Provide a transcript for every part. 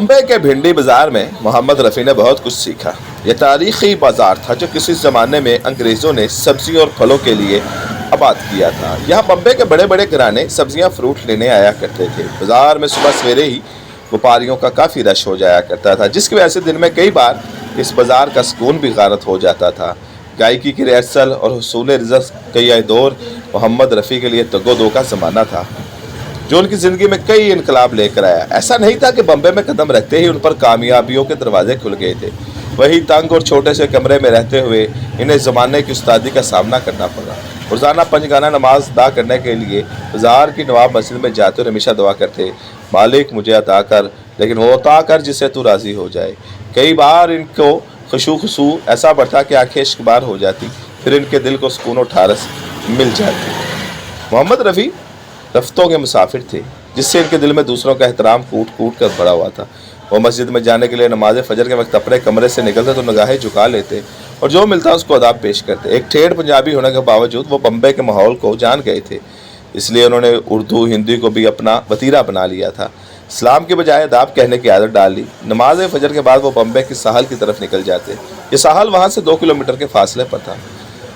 बम्बई के भिंडी बाजार में मोहम्मद रफ़ी ने बहुत कुछ सीखा। यह तारीखी बाजार था जो किसी ज़माने में अंग्रेज़ों ने सब्जियों और फलों के लिए आबाद किया था। यहाँ बम्बई के बड़े बड़े घराने सब्जियाँ फ्रूट लेने आया करते थे। बाजार में सुबह सवेरे ही व्यापारियों का काफ़ी रश हो जाया करता था, जिसकी वजह से दिन में कई बार इस बाज़ार का सुकून भी गारत हो जाता था। गायकी की रिहर्सल और हुसूल रिज़्क़ का यह दौर मोहम्मद रफ़ी के लिए तगो-दो का ज़माना था, जो उनकी ज़िंदगी में कई इनकलाब लेकर आया। ऐसा नहीं था कि बम्बई में कदम रखते ही उन पर कामयाबियों के दरवाजे खुल गए थे। वही तंग और छोटे से कमरे में रहते हुए इन्हें ज़माने की उस्तादी का सामना करना पड़ा। रोज़ाना पंजगाना नमाज अदा करने के लिए बाज़ार की नवाब मस्जिद में जाते और हमेशा दुआ करते, मालिक मुझे अता कर, लेकिन वो अता कर जिससे तू राज़ी हो जाए। कई बार इनको खुशू ऐसा बढ़ता कि आंखें इश्कबार हो जाती, फिर इनके दिल को सुकून और ठारस मिल जाती। मोहम्मद रफ़ी रफ्तों के मुसाफिर थे, जिससे इनके दिल में दूसरों का एहतराम कूट कूट कर भरा हुआ था। वो मस्जिद में जाने के लिए नमाज फजर के वक्त अपने कमरे से निकलते तो निगाहें झुका लेते और जो मिलता उसको अदाब पेश करते। एक ठेठ पंजाबी होने के बावजूद वो बम्बई के माहौल को जान गए थे, इसलिए उन्होंने उर्दू हिंदी को भी अपना वतीरा बना लिया था। इस्लाम के बजाय अदाब कहने की आदत डाल ली। नमाज फजर के बाद वो बम्बई की साहल की तरफ निकल जाते। ये साहल वहाँ से 2 किलोमीटर के फासले पर था।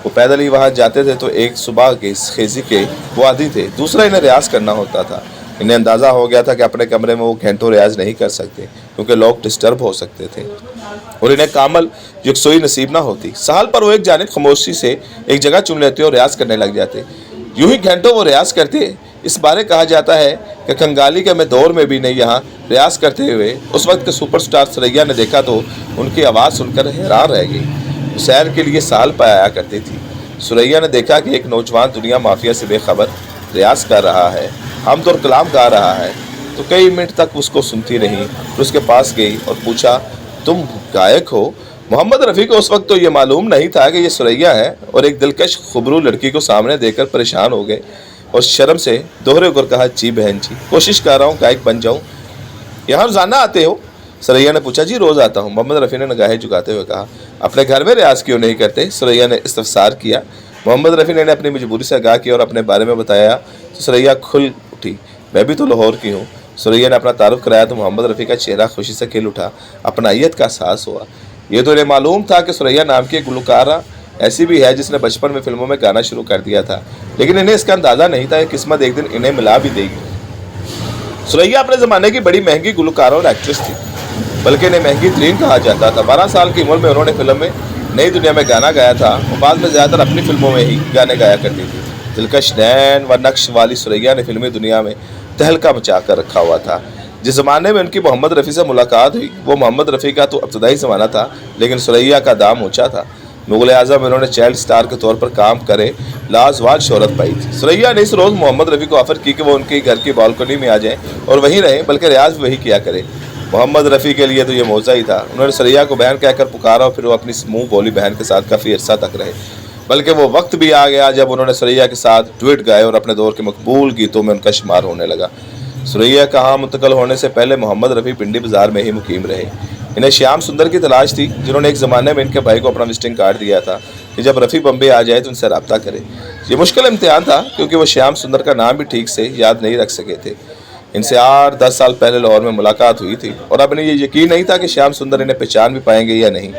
वो पैदल ही वहाँ जाते थे तो एक सुबह के खेजी के वो आदी थे, दूसरा इन्हें रियाज करना होता था। इन्हें अंदाज़ा हो गया था कि अपने कमरे में वो घंटों रियाज नहीं कर सकते, क्योंकि लोग डिस्टर्ब हो सकते थे और इन्हें कामल यकसोई नसीब ना होती। साल पर वो एक जानिब खामोशी से एक जगह चुन लेते और रियाज करने लग जाते। यूं ही घंटों वो रियाज करते। इस बारे कहा जाता है कि कंगाली के मैं दौर में भी नहीं यहाँ रियाज करते हुए उस वक्त के सुपरस्टार सुरैया ने देखा तो उनकी आवाज़ सुनकर हैरान रह गई। सैर के लिए साल पर आया करती थी। सुरैया ने देखा कि एक नौजवान दुनिया माफिया से बेखबर रियाज कर रहा है, हमद और कलाम गा रहा है, तो कई मिनट तक उसको सुनती रही। फिर उसके पास गई और पूछा, तुम गायक हो? मोहम्मद रफ़ी को उस वक्त तो ये मालूम नहीं था कि ये सुरैया है, और एक दिलकश खुबरू लड़की को सामने देखकर परेशान हो गए और शर्म से दोहरे होकर कहा, जी बहन जी, कोशिश कर रहा हूँ गायक बन जाऊँ। यहाँ रोज़ाना आते हो? सुरैया ने पूछा, जी रोज़ आता हूँ। मोहम्मद रफ़ी ने निगाहें झुकाते हुए कहा, अपने घर में रियाज क्यों नहीं करते? सुरैया ने इस्तफसार किया। मोहम्मद रफ़ी ने अपनी मजबूरी से आगाह किया और अपने बारे में बताया तो सुरैया खुल उठी, मैं भी तो लाहौर की हूँ। सुरैया ने अपना तारुफ कराया तो मोहम्मद रफ़ी का चेहरा खुशी से खिल उठा, अपनाइयत का एहसास हुआ। ये तो इन्हें मालूम था कि सुरैया नाम की एक गुलकारा ऐसी भी है जिसने बचपन में फिल्मों में गाना शुरू कर दिया था, लेकिन इन्हें इसका अंदाज़ा नहीं था कि किस्मत एक दिन इन्हें मिला भी देगी। सुरैया अपने ज़माने की बड़ी महंगी गुलकारा और एक्ट्रेस थी, बल्कि इन्हें महंगी तरीन कहा जाता था। 12 साल की उम्र में उन्होंने फिल्म में नई दुनिया में गाना गाया था और बाद में ज़्यादातर अपनी फिल्मों में ही गाने गाया करती थी। दिलकश नैन व नक्श वाली सुरैया ने फिल्मी दुनिया में तहलका मचा कर रखा हुआ था। जिस ज़माने में उनकी मोहम्मद रफ़ी से मुलाकात हुई वो मोहम्मद रफ़ी का तो इब्तदाई ज़माना था, लेकिन सुरैया का दाम ऊँचा था। मुग़ल आज़म में उन्होंने चाइल्ड स्टार के तौर पर काम करे लाजवाब शोहरत पाई थी। सुरैया ने इस रोज़ मोहम्मद रफ़ी को ऑफ़र की कि वो उनके घर की बालकनी में आ जाएँ और वहीं रहें, बल्कि रियाज भी वही किया करे। मोहम्मद रफ़ी के लिए तो ये मौज़ा ही था। उन्होंने सुरैया को बहन कहकर पुकारा और फिर वो अपनी मुँह बोली बहन के साथ काफ़ी अरसा तक रहे। बल्कि वो वक्त भी आ गया जब उन्होंने सुरैया के साथ डुएट गाए और अपने दौर के मकबूल गीतों में उनका शुमार होने लगा। सुरैया कहाँ मुंतकिल होने से पहले मोहम्मद रफ़ी पिंडी बाज़ार में ही मुकीम रहे। इन्हें श्याम सुंदर की तलाश थी, जिन्होंने एक ज़माने में इनके भाई को अपना विजिटिंग कार्ड दिया था कि जब रफ़ी बम्बई आ जाए तो उनसे रब्ता करे। ये मुश्किल इम्तिहान था, क्योंकि वो श्याम सुंदर का नाम भी ठीक से याद नहीं रख सके थे। इनसे 8-10 साल पहले लाहौर में मुलाकात हुई थी और अब इन्हें ये यकीन नहीं था कि श्याम सुंदर इन्हें पहचान भी पाएंगे या नहीं।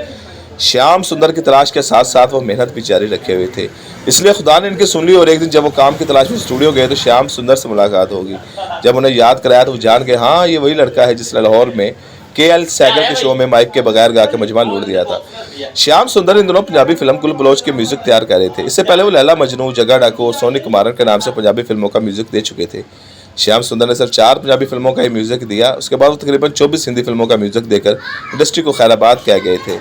श्याम सुंदर की तलाश के साथ साथ वो मेहनत भी जारी रखे हुए थे, इसलिए खुदा ने इनकी सुन ली और एक दिन जब वो काम की तलाश में स्टूडियो गए तो श्याम सुंदर से मुलाकात होगी। जब उन्हें याद कराया तो वो जान गए, हाँ ये वही लड़का है जिसने लाहौर में KL सैगर के शो में माइक के बगैर गा के मजमा लूट दिया था। श्याम सुंदर इन दिनों पंजाबी फिल्म गुल बलोच के म्यूजिक तैयार कर रहे थे। इससे पहले वो लैला मजनू, जग्गा डाकू और सोनी कुमारन के नाम से पंजाबी फिल्मों का म्यूजिक दे चुके थे। श्याम सुंदर ने सिर्फ 4 पंजाबी फिल्मों का ही म्यूजिक दिया। उसके बाद वो तकरीबन 24 हिंदी फिल्मों का म्यूजिक देकर इंडस्ट्री को खैराबाद कह गए थे।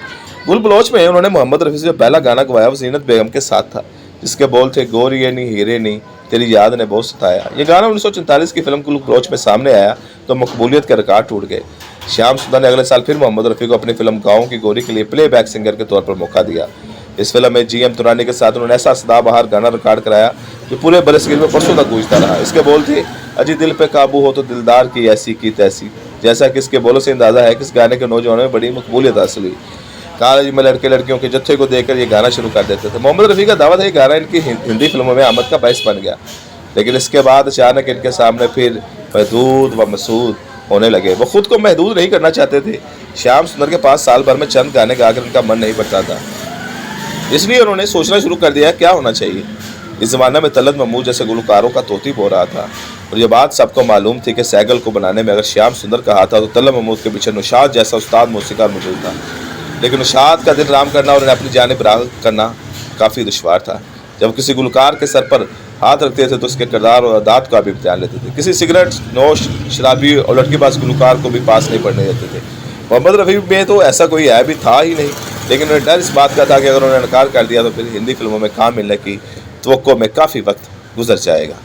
गुल बलोच में उन्होंने मोहम्मद रफ़ी से पहला गाना गवाया वो ज़ीनत बेगम के साथ था, जिसके बोल थे, गोरिये नी हीरे नी तेरी याद ने बहुत सताया। ये गाना 1944 की फिल्म गुल बलोच में सामने आया तो मकबूलियत के रिकॉर्ड टूट गए। श्याम सुंदर ने अगले साल फिर मोहम्मद रफ़ी को अपनी फिल्म गाँव की गोरी के लिए प्लेबैक सिंगर के तौर पर मौका दिया। इस फिल्म में GM तुरानी के साथ उन्होंने ऐसा सदाबहार गाना रिकॉर्ड कराया जो पूरे बरसगीर में परसों तक गूंजता रहा। इसके बोल थे, अजी दिल पे काबू हो तो दिलदार की ऐसी की तैसी। जैसा कि इसके बोलों से अंदाज़ा है कि इस गाने के नौजवानों में बड़ी मकबूलियत हासिल हुई। कॉलेज में लड़के लड़कियों के जत्थे को देखकर ये गाना शुरू कर देते थे। मोहम्मद रफ़ी का दावा था ये गाना इनकी हिंदी फिल्मों में आमद का बायस बन गया, लेकिन इसके बाद अचानक इनके सामने फिर महदूद व मसूद होने लगे। वो खुद को महदूद नहीं करना चाहते थे। श्याम सुंदर के पास साल भर में चंद गाने गाकर उनका मन नहीं भरता था, इसलिए उन्होंने सोचना शुरू कर दिया क्या होना चाहिए। इस ज़माने में तलत महमूद जैसे गुलकारों का तोती हो रहा था, और ये बात सबको मालूम थी कि सैगल को बनाने में अगर श्याम सुंदर का हाथ था तो तलत महमूद के पीछे नौशाद जैसा उस्ताद मौसीकार मौजूद था। लेकिन नौशाद का दिल राम करना और उन्हें अपनी जानिब राग़िब करना काफ़ी दुश्वार था। जब किसी गुलकार के सर पर हाथ रखते थे तो उसके किरदार और अदात का भी इम्तिहान लेते थे। किसी सिगरेट नोश, शराबी और लड़कीबाज गुलकार को भी पास नहीं पड़ने देते थे। मोहम्मद रफ़ी में तो ऐसा कोई ऐब भी था ही नहीं, लेकिन उन्हें डर इस बात का था कि अगर उन्होंने इनकार कर दिया तो फिर हिंदी फिल्मों में काम मिलने की तवक्को में काफ़ी वक्त गुजर जाएगा।